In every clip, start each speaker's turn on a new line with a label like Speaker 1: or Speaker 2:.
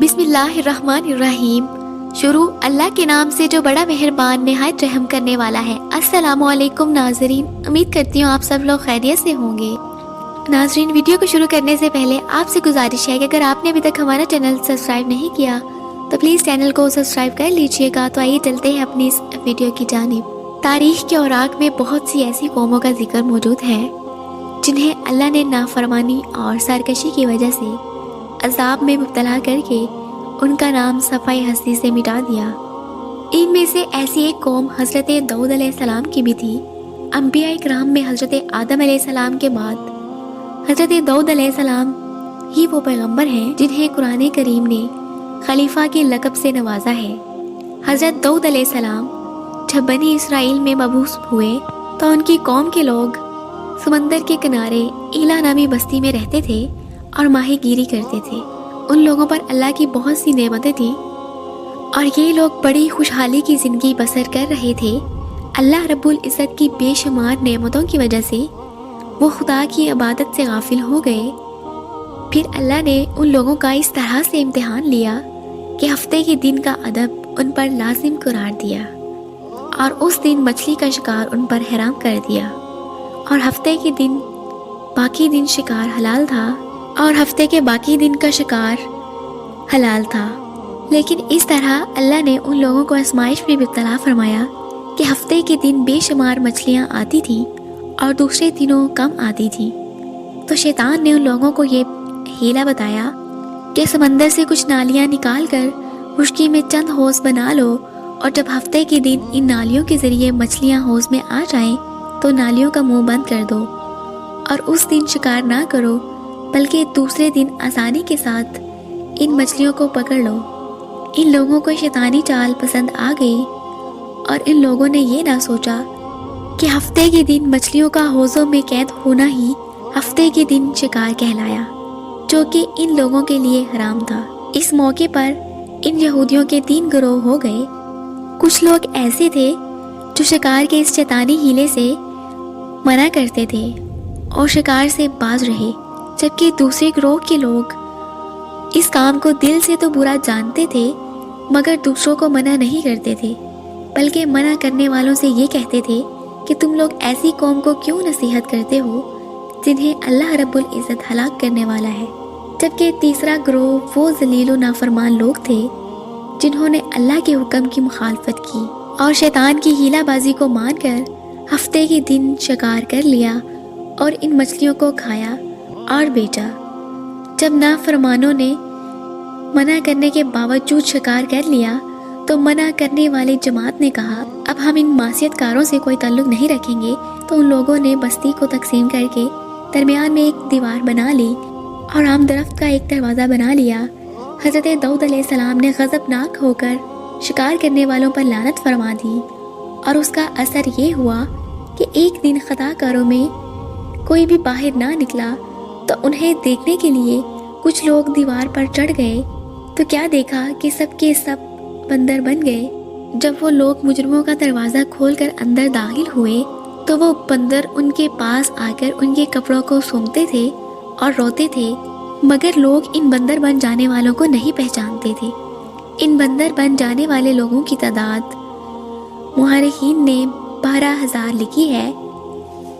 Speaker 1: बिस्मिल्लाहिर्रहमानिर्रहीम। शुरू अल्लाह के नाम से जो बड़ा मेहरबान निहायत रहम करने वाला है। अस्सलामुअलैकुम नाजरीन, उम्मीद करती हूँ आप सब लोग खैरियत से होंगे। नाजरीन, वीडियो को शुरू करने से पहले आपसे गुजारिश है कि अगर आपने अभी तक हमारा चैनल सब्सक्राइब नहीं किया तो प्लीज़ चैनल को सब्सक्राइब कर लीजिएगा। तो आइए चलते हैं अपनी इस वीडियो की जानिब। तारीख के औराक में बहुत सी ऐसी कौमों का जिक्र मौजूद है जिन्हें अल्लाह ने नाफरमानी और सरकशी की वजह से अजाब में मुब्तला करके उनका नाम सफ़ाई हस्ती से मिटा दिया। इनमें से ऐसी एक कौम हज़रत दाऊद अलैहिस्सलाम की भी थी। अंबिया इकराम में हज़रत आदम अलैहिस्सलाम के बाद हज़रत दाऊद अलैहिस्सलाम ही वो पैगंबर हैं जिन्हें कुरान करीम ने खलीफा के लक़ब से नवाजा है। हज़रत दाऊद अलैहिस्सलाम जब बनी इसराइल में मबूस हुए तो उनकी कौम के लोग समंदर के किनारे ईला नामी बस्ती में रहते थे और माहीगीरी करते थे। उन लोगों पर अल्लाह की बहुत सी नेमतें थी और ये लोग बड़ी खुशहाली की ज़िंदगी बसर कर रहे थे। अल्लाह रब्बुल इज़्ज़त की बेशुमार नेमतों की वजह से वो खुदा की इबादत से गाफिल हो गए। फिर अल्लाह ने उन लोगों का इस तरह से इम्तिहान लिया कि हफ्ते के दिन का अदब उन पर लाजिम करार दिया और उस दिन मछली का शिकार उन पर हराम कर दिया और हफ्ते के दिन बाकी दिन शिकार हलाल था और हफ्ते के बाकी दिन का शिकार हलाल था। लेकिन इस तरह अल्लाह ने उन लोगों को आजमाइश में मुब्तला फरमाया कि हफ्ते के दिन बेशुमार मछलियाँ आती थीं और दूसरे दिनों कम आती थीं। तो शैतान ने उन लोगों को ये हीला बताया कि समंदर से कुछ नालियाँ निकाल कर खुश्की में चंद हौज़ बना लो और जब हफ्ते के दिन इन नालियों के ज़रिए मछलियाँ हौज़ में आ जाएं तो नालियों का मुंह बंद कर दो और उस दिन शिकार ना करो, बल्कि दूसरे दिन आसानी के साथ इन मछलियों को पकड़ लो। इन लोगों को शैतानी चाल पसंद आ गई और इन लोगों ने ये ना सोचा कि हफ्ते के दिन मछलियों का हौज़ों में कैद होना ही हफ्ते के दिन शिकार कहलाया, जो कि इन लोगों के लिए हराम था। इस मौके पर इन यहूदियों के 3 गिरोह हो गए। कुछ लोग ऐसे थे जो शिकार के इस शैतानी हीले से मना करते थे और शिकार से बाज रहे, जबकि दूसरे ग्रोह के लोग इस काम को दिल से तो बुरा जानते थे मगर दूसरों को मना नहीं करते थे, बल्कि मना करने वालों से ये कहते थे कि तुम लोग ऐसी कौम को क्यों नसीहत करते हो जिन्हें अल्लाह रब्बुल इज़्ज़त हलाक करने वाला है। जबकि तीसरा ग्रोह वो ज़लील व नाफरमान लोग थे जिन्होंने अल्लाह के हुक्म की मुखालफत की और शैतान की हीलाबाजी को मानकर हफ्ते के दिन शिकार कर लिया और इन मछलियों को खाया और बेचा। जब नाफरमानों ने मना करने के बावजूद शिकार कर लिया तो मना करने वाली जमात ने कहा अब हम इन मासियतकारों से कोई ताल्लुक नहीं रखेंगे। तो उन लोगों ने बस्ती को तकसीम करके दरमियान में एक दीवार बना ली और आम दरख्त का एक दरवाज़ा बना लिया। हज़रत दाऊद अलैहिस्सलाम ने गज़बनाक होकर शिकार करने वालों पर लानत फरमा दी और उसका असर ये हुआ कि एक दिन खताकारों में कोई भी बाहर ना निकला तो उन्हें देखने के लिए कुछ लोग दीवार पर चढ़ गए तो क्या देखा कि सब के सब बंदर बन गए। जब वो लोग मुजरिमों का दरवाज़ा खोलकर अंदर दाखिल हुए तो वो बंदर उनके पास आकर उनके कपड़ों को सूंघते थे और रोते थे, मगर लोग इन बंदर बन जाने वालों को नहीं पहचानते थे। इन बंदर बन जाने वाले लोगों की तादाद मुहर्रिखीन ने 12,000 लिखी है।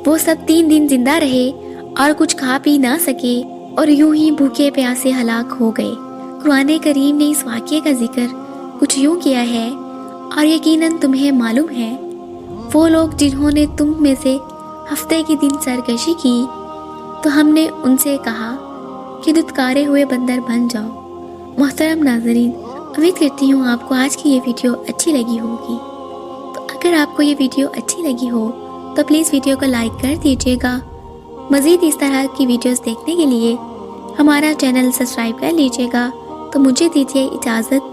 Speaker 1: वो सब 3 दिन जिंदा रहे और कुछ खा पी ना सके और यूं ही भूखे प्यासे हलाक हो गए। कुरान करीम ने इस वाक़ये का जिक्र कुछ यूं किया है और यकीनन तुम्हें मालूम है वो लोग जिन्होंने तुम में से हफ्ते के दिन सरकशी की तो हमने उनसे कहा कि दुत्कारे हुए बंदर बन जाओ। मोहतरम नाज़रीन, उम्मीद करती हूँ आपको आज की ये वीडियो अच्छी लगी होगी। तो अगर आपको ये वीडियो अच्छी लगी हो तो प्लीज़ वीडियो को लाइक कर दीजिएगा। मज़ीद इस तरह की वीडियोस देखने के लिए हमारा चैनल सब्सक्राइब कर लीजिएगा। तो मुझे दीजिए इजाज़त,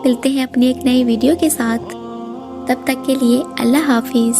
Speaker 1: मिलते हैं अपनी एक नई वीडियो के साथ। तब तक के लिए अल्लाह हाफिज़।